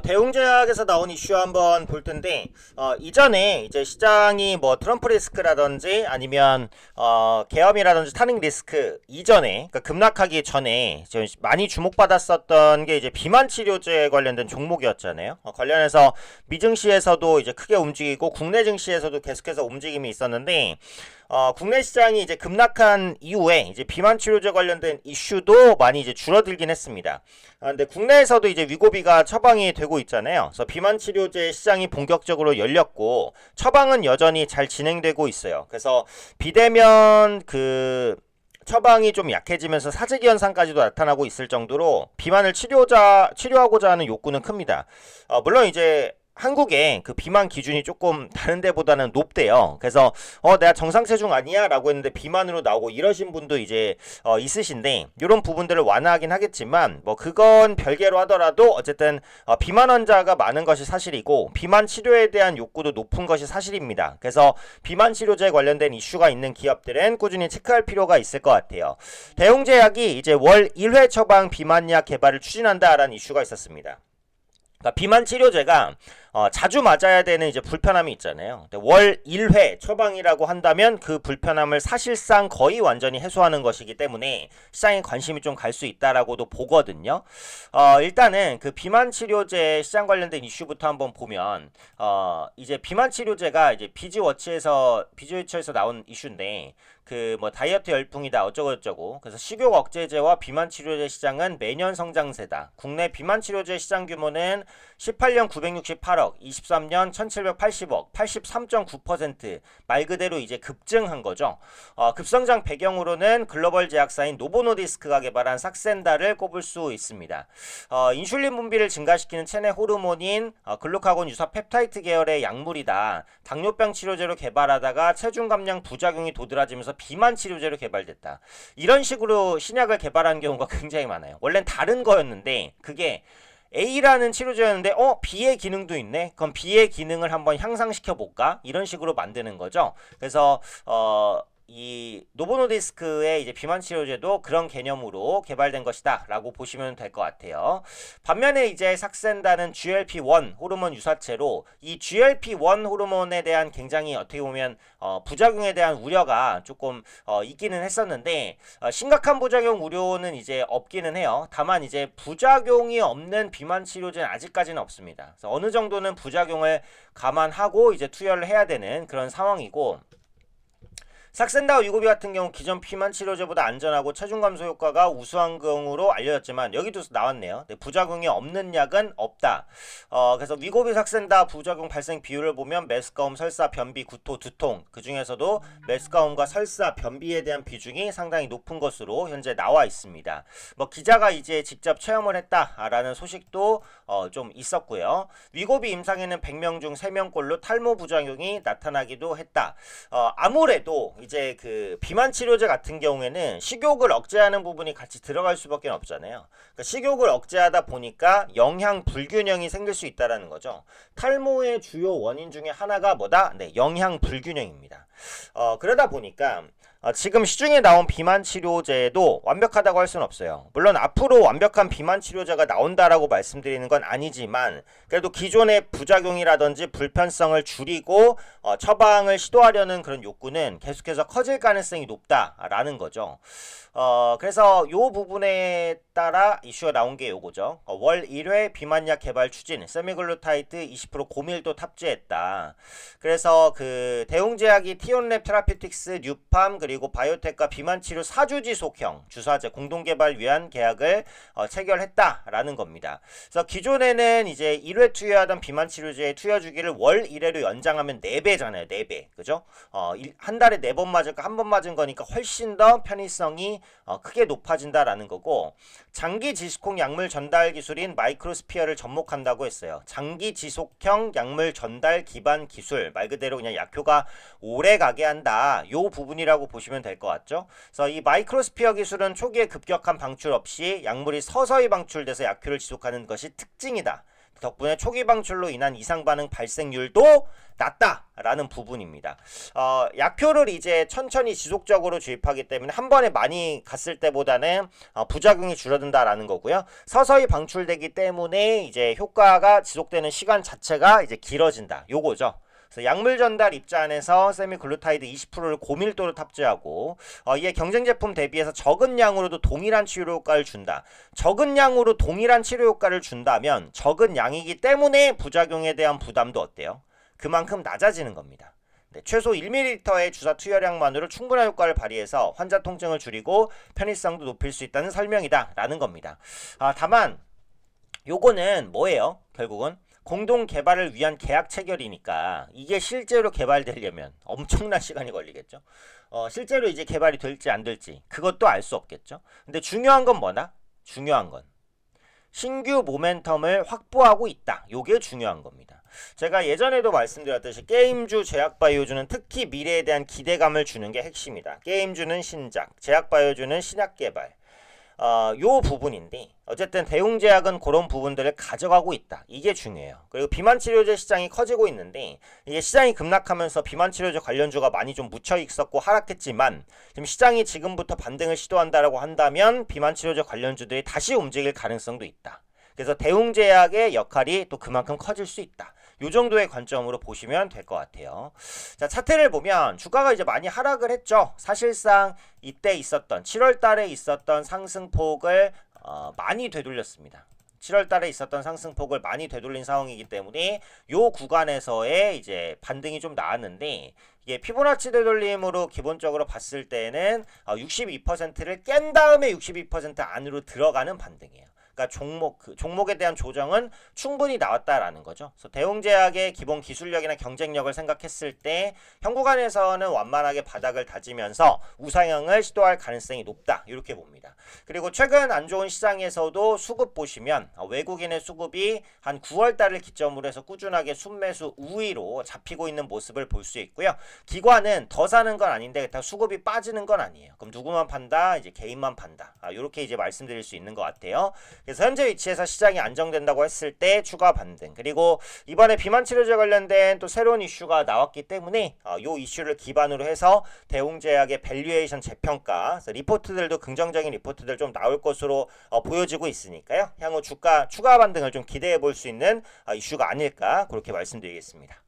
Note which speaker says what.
Speaker 1: 대웅제약에서 나온 이슈 한번 볼 텐데, 이전에 이제 시장이 뭐 트럼프 리스크라든지 아니면, 계엄이라든지 타닝 리스크 이전에, 그러니까 급락하기 전에 좀 많이 주목받았었던 게 이제 비만 치료제 관련된 종목이었잖아요. 관련해서 미증시에서도 이제 크게 움직이고 국내 증시에서도 계속해서 움직임이 있었는데, 국내 시장이 이제 급락한 이후에 이제 비만 치료제 관련된 이슈도 많이 이제 줄어들긴 했습니다. 근데 국내에서도 이제 위고비가 처방이 되고 있잖아요. 그래서 비만 치료제 시장이 본격적으로 열렸고 처방은 여전히 잘 진행되고 있어요. 그래서 비대면 처방이 좀 약해지면서 사재기 현상까지도 나타나고 있을 정도로 비만을 치료하고자 하는 욕구는 큽니다. 물론 이제 한국의 그 비만 기준이 조금 다른 데보다는 높대요. 그래서 내가 정상 체중 아니야? 라고 했는데 비만으로 나오고 이러신 분도 이제 있으신데 이런 부분들을 완화하긴 하겠지만 뭐 그건 별개로 하더라도 어쨌든 비만 환자가 많은 것이 사실이고 비만 치료에 대한 욕구도 높은 것이 사실입니다. 그래서 비만 치료제 관련된 이슈가 있는 기업들은 꾸준히 체크할 필요가 있을 것 같아요. 대웅제약이 이제 월 1회 처방 비만약 개발을 추진한다라는 이슈가 있었습니다. 그러니까 비만 치료제가 자주 맞아야 되는 이제 불편함이 있잖아요. 월 1회 처방이라고 한다면 그 불편함을 사실상 거의 완전히 해소하는 것이기 때문에 시장에 관심이 좀 갈 수 있다라고도 보거든요. 일단은 그 비만 치료제 시장 관련된 이슈부터 한번 보면 이제 비만 치료제가 이제 비지워치에서 나온 이슈인데 그 뭐 다이어트 열풍이다 어쩌고저쩌고 그래서 식욕 억제제와 비만 치료제 시장은 매년 성장세다. 국내 비만 치료제 시장 규모는 18년 968억, 23년 1780억, 83.9% 말 그대로 이제 급증한 거죠. 급성장 배경으로는 글로벌 제약사인 노보노디스크가 개발한 삭센다를 꼽을 수 있습니다. 인슐린 분비를 증가시키는 체내 호르몬인 글루카곤 유사 펩타이드 계열의 약물이다. 당뇨병 치료제로 개발하다가 체중 감량 부작용이 도드라지면서 비만 치료제로 개발됐다. 이런 식으로 신약을 개발한 경우가 굉장히 많아요. 원래는 다른 거였는데 그게 A라는 치료제였는데 B의 기능도 있네. 그럼 B의 기능을 한번 향상시켜 볼까? 이런 식으로 만드는 거죠. 그래서 이 노보노디스크의 이제 비만 치료제도 그런 개념으로 개발된 것이다 라고 보시면 될 것 같아요. 반면에 이제 삭센다는 GLP-1 호르몬 유사체로 이 GLP-1 호르몬에 대한 굉장히 어떻게 보면 부작용에 대한 우려가 조금 있기는 했었는데 심각한 부작용 우려는 이제 없기는 해요. 다만 이제 부작용이 없는 비만 치료제는 아직까지는 없습니다. 그래서 어느 정도는 부작용을 감안하고 이제 투여를 해야 되는 그런 상황이고 삭센다와 위고비 같은 경우 기존 비만 치료제보다 안전하고 체중 감소 효과가 우수한 경우로 알려졌지만 여기도 나왔네요. 부작용이 없는 약은 없다. 그래서 위고비 삭센다 부작용 발생 비율을 보면 메스꺼움, 설사, 변비, 구토, 두통 그 중에서도 메스꺼움과 설사, 변비에 대한 비중이 상당히 높은 것으로 현재 나와 있습니다. 뭐 기자가 이제 직접 체험을 했다라는 소식도 좀 있었고요. 위고비 임상에는 100명 중 3명꼴로 탈모 부작용이 나타나기도 했다. 아무래도 이제 그 비만 치료제 같은 경우에는 식욕을 억제하는 부분이 같이 들어갈 수밖에 없잖아요. 그러니까 식욕을 억제하다 보니까 영양 불균형이 생길 수 있다라는 거죠. 탈모의 주요 원인 중에 하나가 뭐다? 네, 영양 불균형입니다. 그러다 보니까 지금 시중에 나온 비만 치료제도 완벽하다고 할 수는 없어요. 물론 앞으로 완벽한 비만 치료제가 나온다라고 말씀드리는 건 아니지만 그래도 기존의 부작용이라든지 불편성을 줄이고 처방을 시도하려는 그런 욕구는 계속해서 커질 가능성이 높다라는 거죠. 그래서 요 부분에 따라 이슈가 나온 게 요거죠. 월 1회 비만약 개발 추진, 세미글루타이드 20% 고밀도 탑재했다. 그래서 그 대웅제약이 티온랩 테라피틱스, 뉴팜 그리고 바이오텍과 비만 치료 4주 지속형 주사제 공동 개발 위한 계약을 체결했다라는 겁니다. 그래서 기존에는 이제 1회 투여하던 비만 치료제의 투여 주기를 월 1회로 연장하면 4배잖아요. 4배. 그죠? 한 달에 4번 맞을 거 한 번 맞은 거니까 훨씬 더 편의성이 크게 높아진다라는 거고 장기 지속형 약물 전달 기술인 마이크로스피어를 접목한다고 했어요. 장기 지속형 약물 전달 기반 기술 말 그대로 그냥 약효가 오래 가게 한다. 요 부분이라고 보시면 될 것 같죠. 그래서 이 마이크로스피어 기술은 초기에 급격한 방출 없이 약물이 서서히 방출돼서 약효를 지속하는 것이 특징이다. 덕분에 초기 방출로 인한 이상 반응 발생률도 낮다라는 부분입니다. 약효를 이제 천천히 지속적으로 주입하기 때문에 한 번에 많이 갔을 때보다는 부작용이 줄어든다라는 거고요. 서서히 방출되기 때문에 이제 효과가 지속되는 시간 자체가 이제 길어진다. 요거죠. 그래서 약물 전달 입장에서 세미글루타이드 20%를 고밀도로 탑재하고 이에 경쟁 제품 대비해서 적은 양으로도 동일한 치료 효과를 준다. 적은 양으로 동일한 치료 효과를 준다면 적은 양이기 때문에 부작용에 대한 부담도 어때요? 그만큼 낮아지는 겁니다. 네, 최소 1ml의 주사 투여량만으로 충분한 효과를 발휘해서 환자 통증을 줄이고 편의성도 높일 수 있다는 설명이다 라는 겁니다. 다만 요거는 뭐예요? 결국은 공동 개발을 위한 계약 체결이니까 이게 실제로 개발되려면 엄청난 시간이 걸리겠죠. 실제로 이제 개발이 될지 안 될지 그것도 알 수 없겠죠. 근데 중요한 건 뭐다? 중요한 건 신규 모멘텀을 확보하고 있다. 요게 중요한 겁니다. 제가 예전에도 말씀드렸듯이 게임주, 제약바이오주는 특히 미래에 대한 기대감을 주는 게 핵심이다. 게임주는 신작, 제약바이오주는 신약 개발. 요 부분인데 어쨌든 대웅제약은 그런 부분들을 가져가고 있다. 이게 중요해요. 그리고 비만치료제 시장이 커지고 있는데 이게 시장이 급락하면서 비만치료제 관련주가 많이 좀 묻혀 있었고 하락했지만 지금 시장이 지금부터 반등을 시도한다라고 한다면 비만치료제 관련주들이 다시 움직일 가능성도 있다. 그래서 대웅제약의 역할이 또 그만큼 커질 수 있다. 요 정도의 관점으로 보시면 될 것 같아요. 자, 차트를 보면 주가가 이제 많이 하락을 했죠. 사실상 이때 있었던 7월 달에 있었던 상승폭을 많이 되돌렸습니다. 7월 달에 있었던 상승폭을 많이 되돌린 상황이기 때문에 요 구간에서의 이제 반등이 좀 나왔는데 이게 피보나치 되돌림으로 기본적으로 봤을 때는 62%를 깬 다음에 62% 안으로 들어가는 반등이에요. 그러니까 종목에 대한 조정은 충분히 나왔다라는 거죠. 그래서 대웅제약의 기본 기술력이나 경쟁력을 생각했을 때 현 구간에서는 완만하게 바닥을 다지면서 우상향을 시도할 가능성이 높다. 이렇게 봅니다. 그리고 최근 안 좋은 시장에서도 수급 보시면 외국인의 수급이 한 9월 달을 기점으로 해서 꾸준하게 순매수 우위로 잡히고 있는 모습을 볼 수 있고요. 기관은 더 사는 건 아닌데 다 수급이 빠지는 건 아니에요. 그럼 누구만 판다? 이제 개인만 판다. 이렇게 이제 말씀드릴 수 있는 것 같아요. 그래서 현재 위치에서 시장이 안정된다고 했을 때 추가 반등, 그리고 이번에 비만치료제 관련된 또 새로운 이슈가 나왔기 때문에 요 이슈를 기반으로 해서 대웅제약의 밸류에이션 재평가, 리포트들도 긍정적인 리포트들 좀 나올 것으로 보여지고 있으니까요. 향후 주가 추가 반등을 좀 기대해 볼 수 있는 이슈가 아닐까 그렇게 말씀드리겠습니다.